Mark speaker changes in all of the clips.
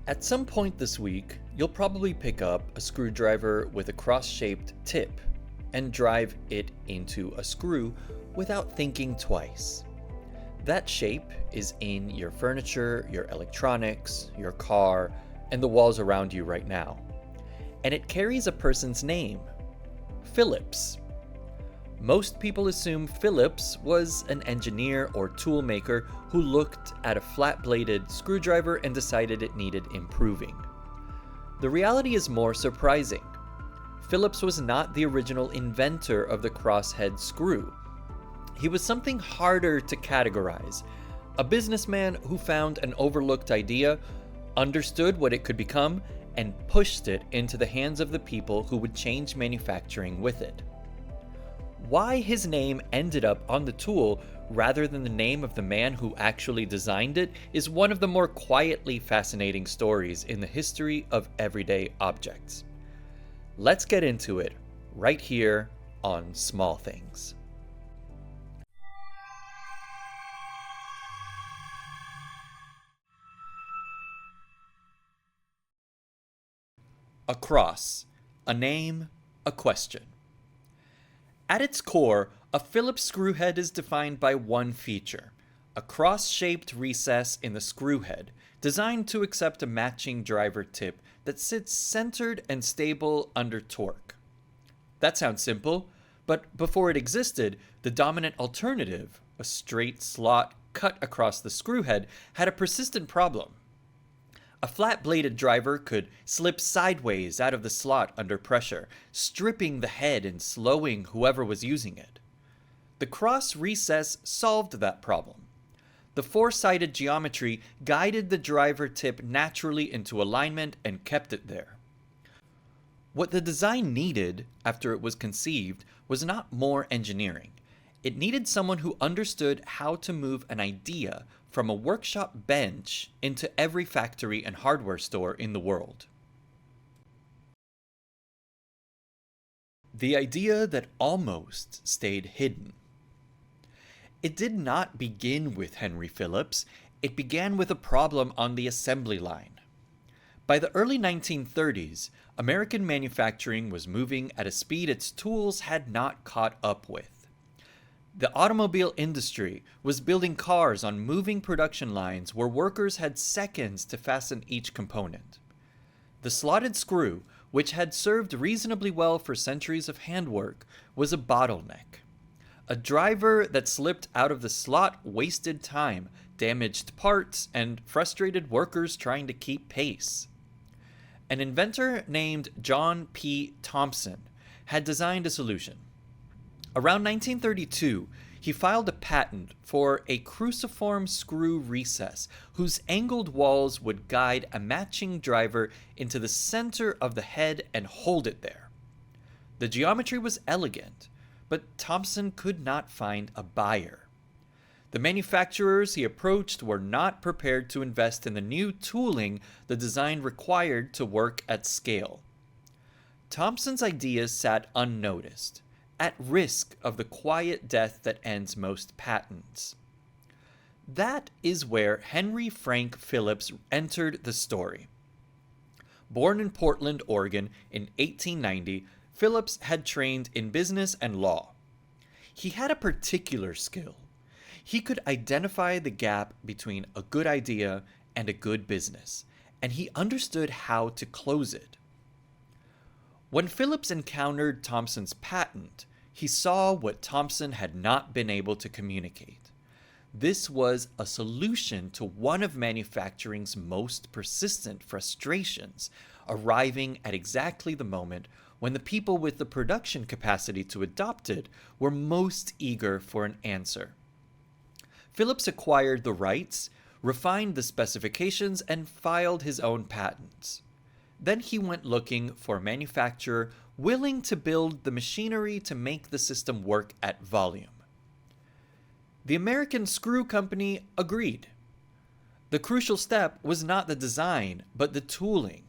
Speaker 1: At some point this week, you'll probably pick up a screwdriver with a cross-shaped tip and drive it into a screw without thinking twice. That shape is in your furniture, your electronics, your car, and the walls around you right now. And it carries a person's name, Phillips. Most people assume Phillips was an engineer or tool maker who looked at a flat-bladed screwdriver and decided it needed improving. The reality is more surprising. Phillips was not the original inventor of the crosshead screw. He was something harder to categorize. A businessman who found an overlooked idea, understood what it could become, and pushed it into the hands of the people who would change manufacturing with it. Why his name ended up on the tool rather than the name of the man who actually designed it is one of the more quietly fascinating stories in the history of everyday objects. Let's get into it right here on Small Things. A cross, a name, a question. At its core, a Phillips screwhead is defined by one feature, a cross-shaped recess in the screwhead, designed to accept a matching driver tip that sits centered and stable under torque. That sounds simple, but before it existed, the dominant alternative, a straight slot cut across the screwhead, had a persistent problem. A flat-bladed driver could slip sideways out of the slot under pressure, stripping the head and slowing whoever was using it. The cross recess solved that problem. The four-sided geometry guided the driver tip naturally into alignment and kept it there. What the design needed after it was conceived was not more engineering. It needed someone who understood how to move an idea from a workshop bench into every factory and hardware store in the world. The idea that almost stayed hidden. It did not begin with Henry Phillips. It began with a problem on the assembly line. By the early 1930s, American manufacturing was moving at a speed its tools had not caught up with. The automobile industry was building cars on moving production lines where workers had seconds to fasten each component. The slotted screw, which had served reasonably well for centuries of handwork, was a bottleneck. A driver that slipped out of the slot wasted time, damaged parts, and frustrated workers trying to keep pace. An inventor named John P. Thompson had designed a solution. Around 1932, he filed a patent for a cruciform screw recess whose angled walls would guide a matching driver into the center of the head and hold it there. The geometry was elegant, but Thompson could not find a buyer. The manufacturers he approached were not prepared to invest in the new tooling the design required to work at scale. Thompson's ideas sat unnoticed, at risk of the quiet death that ends most patents. That is where Henry Frank Phillips entered the story. Born in Portland, Oregon in 1890, Phillips had trained in business and law. He had a particular skill. He could identify the gap between a good idea and a good business, and he understood how to close it. When Phillips encountered Thompson's patent, he saw what Thompson had not been able to communicate. This was a solution to one of manufacturing's most persistent frustrations, arriving at exactly the moment when the people with the production capacity to adopt it were most eager for an answer. Phillips acquired the rights, refined the specifications, and filed his own patents. Then he went looking for a manufacturer willing to build the machinery to make the system work at volume. The American Screw Company agreed. The crucial step was not the design, but the tooling.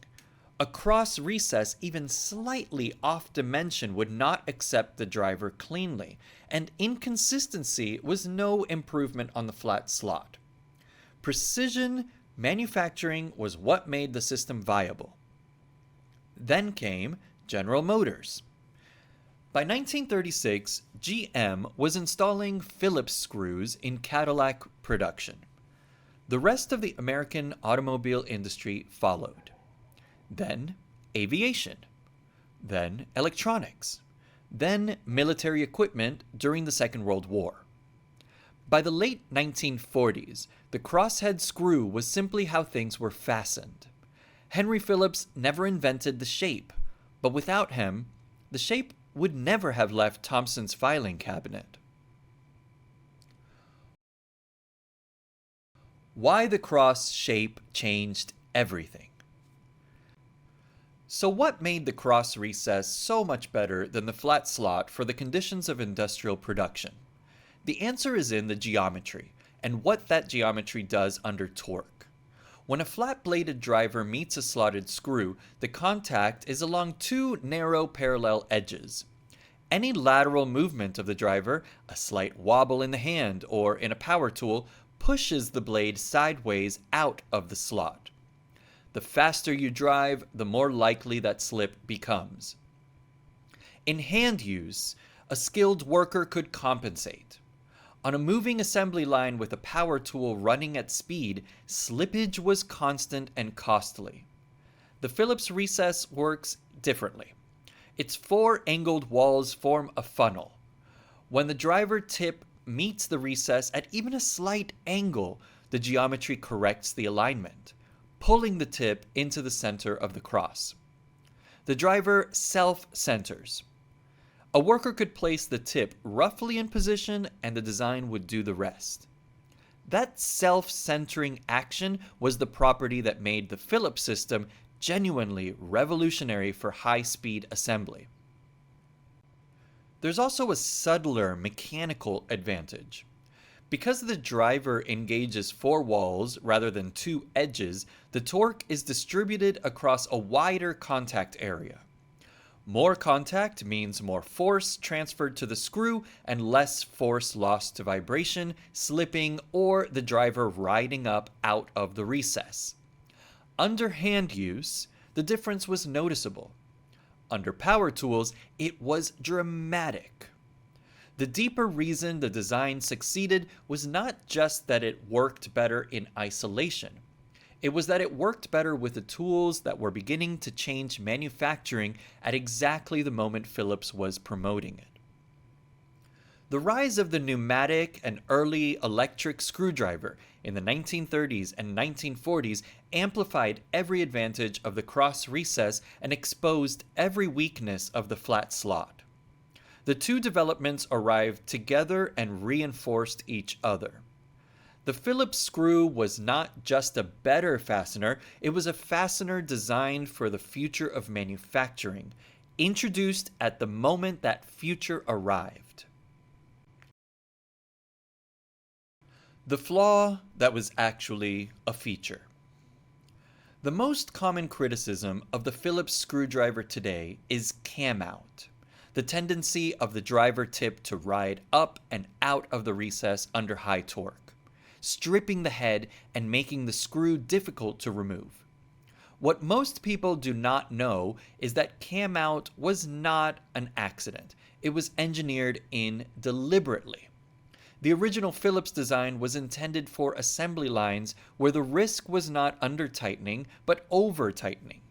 Speaker 1: A cross recess even slightly off dimension would not accept the driver cleanly, and inconsistency was no improvement on the flat slot. Precision Manufacturing was what made the system viable. Then came General Motors. By 1936, GM was installing Phillips screws in Cadillac production. The rest of the American automobile industry followed. Then aviation. Then electronics. Then military equipment during the Second World War. By the late 1940s, the crosshead screw was simply how things were fastened. Henry Phillips never invented the shape, but without him, the shape would never have left Thomson's filing cabinet. Why the cross shape changed everything. So what made the cross recess so much better than the flat slot for the conditions of industrial production? The answer is in the geometry, and what that geometry does under torque. When a flat-bladed driver meets a slotted screw, the contact is along two narrow parallel edges. Any lateral movement of the driver, a slight wobble in the hand or in a power tool, pushes the blade sideways out of the slot. The faster you drive, the more likely that slip becomes. In hand use, a skilled worker could compensate. On a moving assembly line with a power tool running at speed, slippage was constant and costly. The Phillips recess works differently. Its four angled walls form a funnel. When the driver tip meets the recess at even a slight angle, the geometry corrects the alignment, pulling the tip into the center of the cross. The driver self-centers. A worker could place the tip roughly in position and the design would do the rest. That self-centering action was the property that made the Phillips system genuinely revolutionary for high-speed assembly. There's also a subtler mechanical advantage. Because the driver engages four walls rather than two edges, the torque is distributed across a wider contact area. More contact means more force transferred to the screw and less force lost to vibration, slipping, or the driver riding up out of the recess. Under hand use, the difference was noticeable. Under power tools, it was dramatic. The deeper reason the design succeeded was not just that it worked better in isolation. It was that it worked better with the tools that were beginning to change manufacturing at exactly the moment Phillips was promoting it. The rise of the pneumatic and early electric screwdriver in the 1930s and 1940s amplified every advantage of the cross recess and exposed every weakness of the flat slot. The two developments arrived together and reinforced each other. The Phillips screw was not just a better fastener, it was a fastener designed for the future of manufacturing, introduced at the moment that future arrived. The flaw that was actually a feature. The most common criticism of the Phillips screwdriver today is cam out, the tendency of the driver tip to ride up and out of the recess under high torque, stripping the head and making the screw difficult to remove. What most people do not know is that cam out was not an accident. It was engineered in deliberately. The original Phillips design was intended for assembly lines where the risk was not under-tightening, but over-tightening.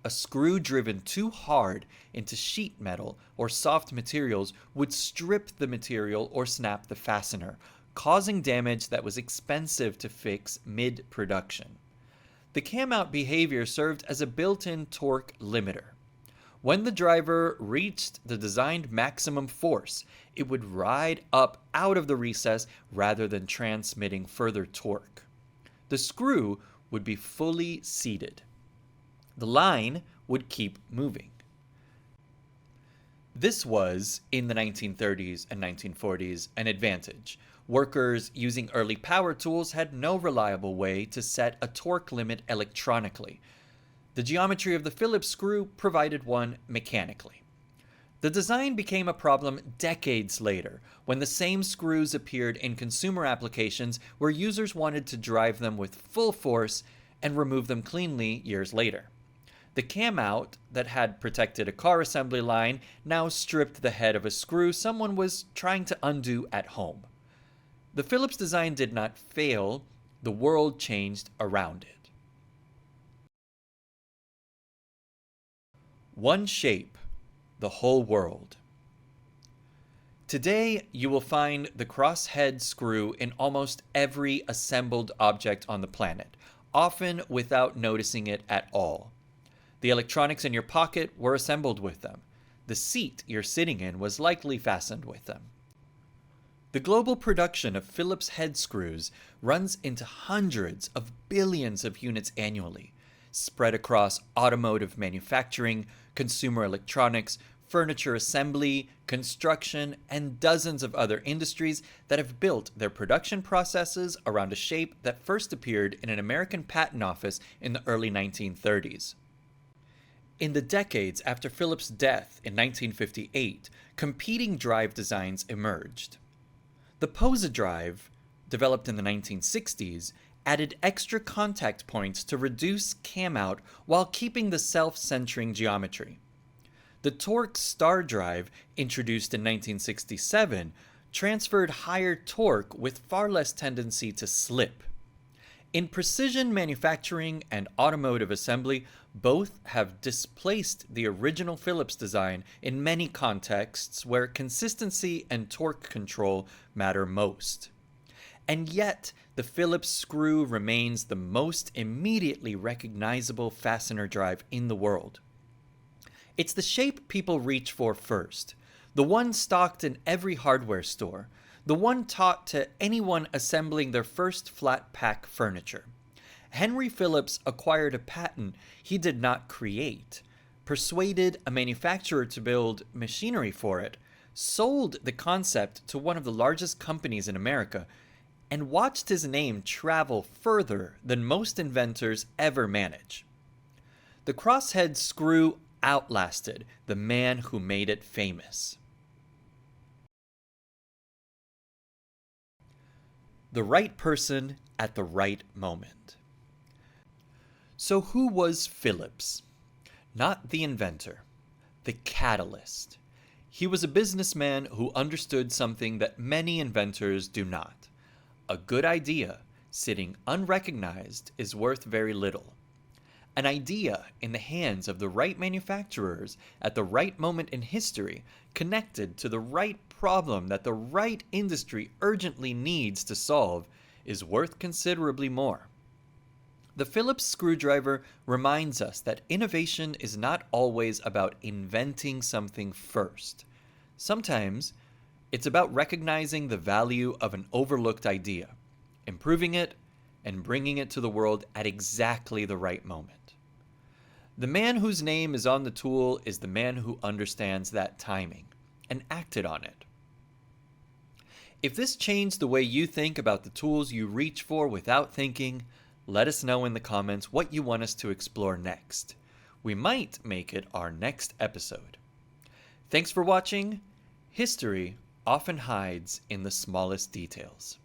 Speaker 1: A screw driven too hard into sheet metal or soft materials would strip the material or snap the fastener, causing damage that was expensive to fix mid-production. The cam-out behavior served as a built-in torque limiter. When the driver reached the designed maximum force, it would ride up out of the recess rather than transmitting further torque. The screw would be fully seated. The line would keep moving. This was, in the 1930s and 1940s, an advantage. Workers using early power tools had no reliable way to set a torque limit electronically. The geometry of the Phillips screw provided one mechanically. The design became a problem decades later, when the same screws appeared in consumer applications where users wanted to drive them with full force and remove them cleanly years later. The cam out that had protected a car assembly line now stripped the head of a screw someone was trying to undo at home. The Phillips design did not fail, the world changed around it. One shape, the whole world. Today, you will find the crosshead screw in almost every assembled object on the planet, often without noticing it at all. The electronics in your pocket were assembled with them. The seat you're sitting in was likely fastened with them. The global production of Phillips head screws runs into hundreds of billions of units annually, spread across automotive manufacturing, consumer electronics, furniture assembly, construction, and dozens of other industries that have built their production processes around a shape that first appeared in an American patent office in the early 1930s. In the decades after Phillips' death in 1958, competing drive designs emerged. The Posa drive, developed in the 1960s, added extra contact points to reduce cam out while keeping the self-centering geometry. The Torque Star drive, introduced in 1967, transferred higher torque with far less tendency to slip. In precision manufacturing and automotive assembly, both have displaced the original Phillips design in many contexts where consistency and torque control matter most. And yet, the Phillips screw remains the most immediately recognizable fastener drive in the world. It's the shape people reach for first, the one stocked in every hardware store, the one taught to anyone assembling their first flat pack furniture. Henry Phillips acquired a patent he did not create, persuaded a manufacturer to build machinery for it, sold the concept to one of the largest companies in America, and watched his name travel further than most inventors ever manage. The crosshead screw outlasted the man who made it famous. The right person at the right moment. So who was Phillips? Not the inventor, the catalyst. He was a businessman who understood something that many inventors do not. A good idea, sitting unrecognized, is worth very little. An idea in the hands of the right manufacturers at the right moment in history, connected to the right problem that the right industry urgently needs to solve, is worth considerably more. The Phillips screwdriver reminds us that innovation is not always about inventing something first. Sometimes, it's about recognizing the value of an overlooked idea, improving it, and bringing it to the world at exactly the right moment. The man whose name is on the tool is the man who understands that timing and acted on it. If this changed the way you think about the tools you reach for without thinking, let us know in the comments what you want us to explore next. We might make it our next episode. Thanks for watching. History often hides in the smallest details.